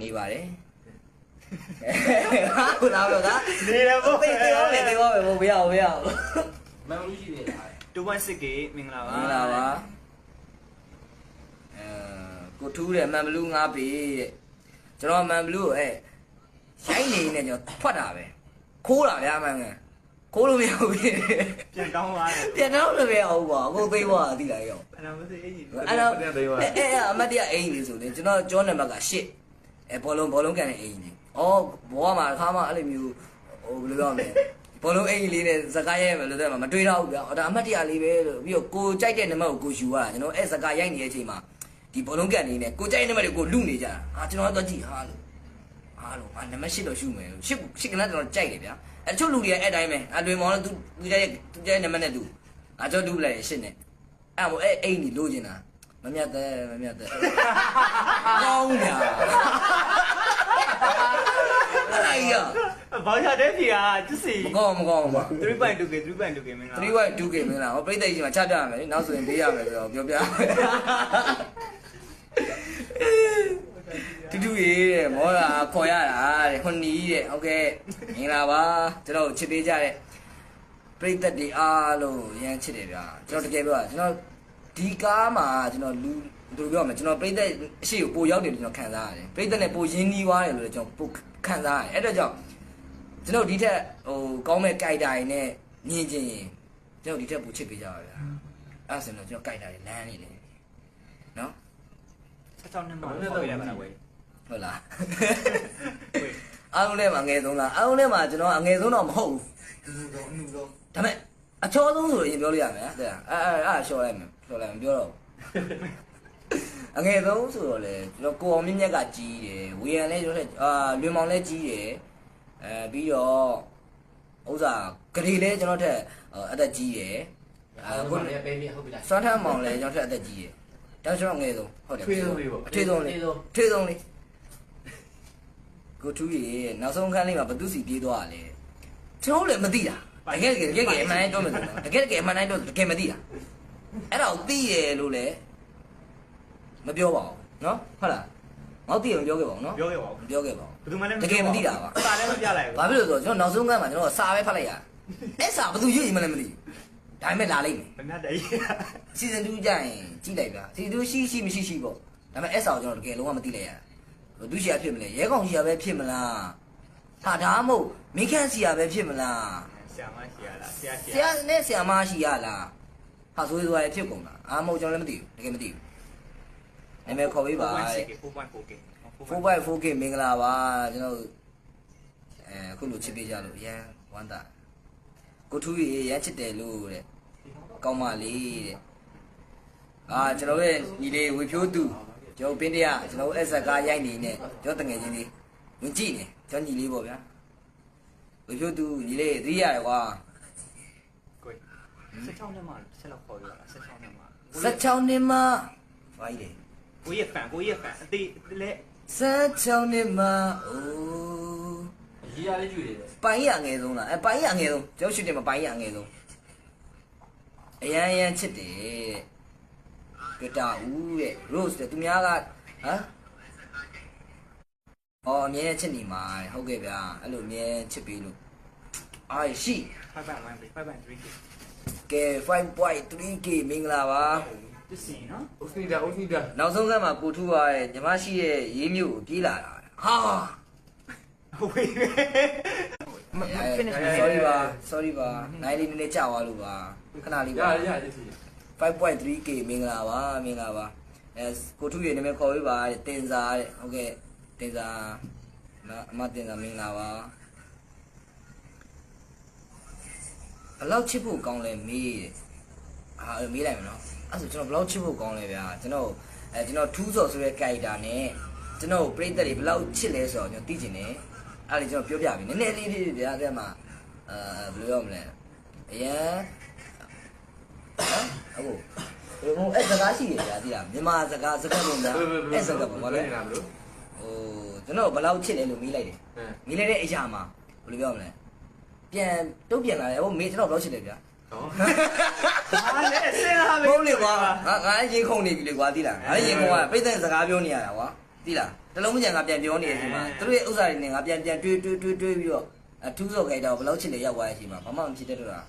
နေပါတယ်ဟာလာတော့ကနေတယ်ပေါ့တေးပါမယ်ဘို့ဘယ်အောင်မန်ဘလူးရှိသေးလား 2.6K မင်္ဂလာပါ မင်္ဂလာပါကိုထူးတယ်မန်ဘလူး5ပေတဲ့ကျွန်တော်မန်ဘလူးကိုရိုင်းနေနေကျွန်တော်ထွက်တာပဲခိုးတာဗျာမှန်ကန်ခိုးလို့မရဘူးပြန်တောင်းသွားတယ်ပြန်တော့လည်းမရဘူးကွာအခုသိသွားတာသိလားရောအဲ့ဒါမသိအကြီးအဲ့တော့အမတ်တရအိမ်လေးဆိုလေကျွန်တော်ကျောနံပါတ်က8ဘောလုံးကန်တဲ့အိမ်ကြီးဘောမှာခါမှအဲ့လိုမျိုးဘယ်လိုပြောမလဲဘောလုံးအိမ်လေးနဲ့စကားရိုက်မယ်လို့တဲ့မှာမတွေးတော့ဘူးဗျာဒါအမတ်တရလေးပဲလို့ပြီးတော့ကိုကြိုက်တဲ့နံပါတ်ကိုကိုယူရတာကျွန်တော်စကားရိုက်နေတဲ့အချိန်မှာဒီဘောလုံးကန်နေနဲ့ကိုကြိုက်တဲ့နံပါတ်တွေကိုလူနေကြတာကျွန်တော်တော့ကြည့်ဟာလို့နံပါတ်8တော့ရှုမယ်8ကနကျွန်တော်ကြိုက်တယ်ဗျာအချို့လူတွေအဲ့တိုင်းပဲလွင်မောင်လည်းသူကြိုက်နံပါတ်နဲ့သူကျွန်တော်တူလိုက်8နဲ့အိမ်ကြီးလိုချင်တာမမြတ်တဲ့ကောင်းညာအဲ့ရဘောင်ချတဲ့ဖြေကကျစီမကောင်းပါ 3.2K မင်္ဂလာ 3.2K မင်္ဂလာပြိတ္တိကြီးမှာချပြရမယ်နောက်ဆိုရင်ပေးရမယ်ဆိုတော့ပြောပြတူရေးတဲ့မောတာခေါ်ရတာတဲ့ခွန်နီးတဲ့ဟုတ်ကဲ့မင်္ဂလာပါကျွန်တော်ချစ်ပေးကြတဲ့ပြိတ္တိအားလုံးရမ်းချစ်တယ်ဗျာကျွန်တော်တကယ်ပြောတာကျွန်တော်ဒီကားမှာကျွန်တော်လူတို့ပြောမှာကျွန်တော်ပြိတ္တိအရှိကိုပိုရောက်တယ်လို့ကျွန်တော်ခံစားရတယ်ပြိတ္တိနဲ့ပိုရင်းနှီးသွားတယ်လို့ကျွန်တော်ပိုခံစားရတယ်အဲ့တော့ကြောင့်ကျွန်တော်ဒီထက်ကောင်းမဲ့ကြိုက်တာတွေနဲ့မြင်ချင်းရင်ကျွန်တော်ဒီထက်ပိုချစ်ပေးကြပါဗျာအဲ့ဆိုတော့ကျွန်တော်ကြိုက်တာတွေလမ်းနေတယ်နော်16နှစ်မှတော့ရပါလားဝယ်ဟုတ်လားအားလုံးထဲမှာငယ်ဆုံးလားအားလုံးထဲမှာကျွန်တော်အငယ်ဆုံးတော့မဟုတ်ဘူးဒါပေမဲ့အချောဆုံးဆိုရင်ပြောလို့ရမယ်တဲ့အဲ့ရှော့လိုက်မယ်ပြောတော့အငယ်ဆုံးဆိုတော့လေကျွန်တော်ကိုအောင်မြင့်မြတ်ကကြီးတယ်ဝေယံလည်းကျွန်တော်လွင်မောင်လည်းကြီးတယ်ပြီးတော့ဥစ္စာဂရီလည်းကျွန်တော်ထက်အသက်ကြီးတယ်ကိုလည်းပေးပြီးဟုတ်ပြီလားစွမ်းထမ်းမောင်လည်းကျွန်တော်ထက်အသက်ကြီးတယ်တောက်ကျွန်တော်ငယ်ဆုံးဟုတ်တယ်ထွေးဆုံးလေးကိုထူးရေနောက်ဆုံးခန်းလေးမှာဘသူစီပြေးသွားတာလေကျွန်တော်လည်းမသိတာတကယ်အမှန်တိုင်းပြောမယ်ဆိုတော့တကယ်အမှန်တိုင်းပြောတကယ်မသိတာအဲ့ဒါကိုသိရလို့လည်းမပြောပါဘူးနော်ဟုတ်လားငေါ့သိရင်ပြောခဲ့ပါဦးနော်ပြောခဲ့ပါဦးဘယ်သူမှလည်းတကယ်မသိတာပါစာလည်းမပြလိုက်ဘူးဘာဖြစ်လို့ဆိုတော့ကျွန်တော်နောက်ဆုံးခန်းမှာကျွန်တော်စာပဲဖတ်လိုက်ရအဲ့စာဘယ်သူရွေ့မှလည်းမသိဘူးဒါပေမဲ့လာလိုက်မယ်ဘယ်နဲ့တည်းစီဇန်2ကြရင်ကြည့်လိုက်ပါစီဇန်2ရှိမရှိပေါ့ဒါပေမဲ့အဲ့စာကိုကျွန်တော်တကယ်လုံးဝမသိလိုက်ရဘယ်သူရှာဖြစ်မလဲရဲကောင်ရှာပဲဖြစ်မလားဟာဒါမှမဟုတ်မိခန့်စီယာပဲဖြစ်မလားဆရာမရှိရလားဆရာနဲ့ဆရာမရှိရလားဟာဆိုရဲဖြစ်ကုန်တာမဟုတ်ကျွန်တော်လည်းမသိဘူးတကယ်မသိဘူးနာမည်ခေါ်ပေးပါ 4.4K မင်္ဂလာပါကျွန်တော်ခုလိုချစ်ပေးကြလို့ရန်ဝမ်းသာကိုထူးရေရမ်းချစ်တယ်လို့တဲ့ကောင်းပါလေတဲ့ကျွန်တော်ရဲ့ညီလေးဝေဖြိုးသူကျွန်တော်ပင်းတရားကျွန်တော်အဲ့ဇက်ကားရိုက်နေနဲ့ကျွန်တော်တငယ်ချင်းလေးဝင်ကြည့်နေကျွန်တော်ညီလေးပေါ့ဗျာဝေဖြိုးသူညီလေးသတိရတယ်ကွာကို16နှစ်မှဆက်လောက်ခေါ်ရတာ16နှစ်မှ16နှစ်မှဘာကြီးလဲကိုရဲ့ဖန်အသေးလက်16နှစ်မှရေးရလေးကျွေတယ်ပိုင်းရငယ်ဆုံးလားပိုင်းရငယ်ဆုံးကျွန်တော်ရှုတင်မှာပိုင်းရငယ်ဆုံးအရန်ချစ်တယ်ကတာဦးတဲ့ Rose တဲ့သူများကအမြဲချစ်နေမှာဟုတ်ကဲ့ဗျာအဲ့လိုအမြဲချစ်ပေးလို့ရှိ 5.3K ကဲ 5.3K မင်္ဂလာပါတစီနော်ဥစနီဒါနောက်ဆုံးကမှကိုထူးပါရဲ့ညီမရှိရဲ့ရေးမျိုးကိုပြေးလာတာဟာဝေး sorry ပါနိုင်လေးနည်းနည်းကြာသွားလို့ပါခဏလေးပါရ 5.3K မင်္ဂလာပါကိုထူးရဲ့နာမည်ခေါ်ပေးပါတင်စာတဲ့ဟုတ်ကဲ့တင်စာအမတင်စာမင်္ဂလာပါဘလောက်ချစ်ဖို့ကောင်းလဲမေးတဲ့မေးလိုက်မယ်နော်အဲ့ဆိုကျွန်တော်ဘလောက်ချစ်ဖို့ကောင်းလဲဗျာကျွန်တော်ထူးစော်ဆိုတဲ့ character နဲ့ကျွန်တော်ပြိတ္တတွေဘလောက်ချစ်လဲဆိုတော့ကျွန်တော်သိချင်တယ်အဲ့ဒါကျွန်တော်ပြောပြပြီနည်းနည်းလေးဗျာအဲ့မှာဘယ်လိုပြောမလဲအရင်အခုအဲ့စကားရှိရဗျာသိလားမြန်မာစကားပုံများအဲ့စကားပုံဘာလဲကျွန်တော်ဘလောက်ချစ်လဲလို့မေးလိုက်တယ်မေးလိုက်တဲ့အရာမှာဘယ်လိုပြောမလဲပြန်တုတ်ပြန်လာတယ်မေးကျွန်တော်ဘလောက်ချစ်လဲဗျာဟာလေဆင်းလာပြီဟုတ်လေကွာငါရင်ခုန်နေပြီလေကွာသိလားငါရင်ခုန်ကပိတ်တဲ့စကားပြောနေရတာကွာတ သိလားတလုံးမကြံငါပြန်ပြောနေတဲ့အချိန်မှာသူတို့ရဲ့ဥစ္စာတွေနဲ့ငါပြန်တွေးပြီးတော့အထူးစော်ခိုက်တော့ဘယ်လောက်ချစ်လဲရောက်သွားတဲ့အချိန်မှာဘာမှမဖြစ်တတ်တော့တာ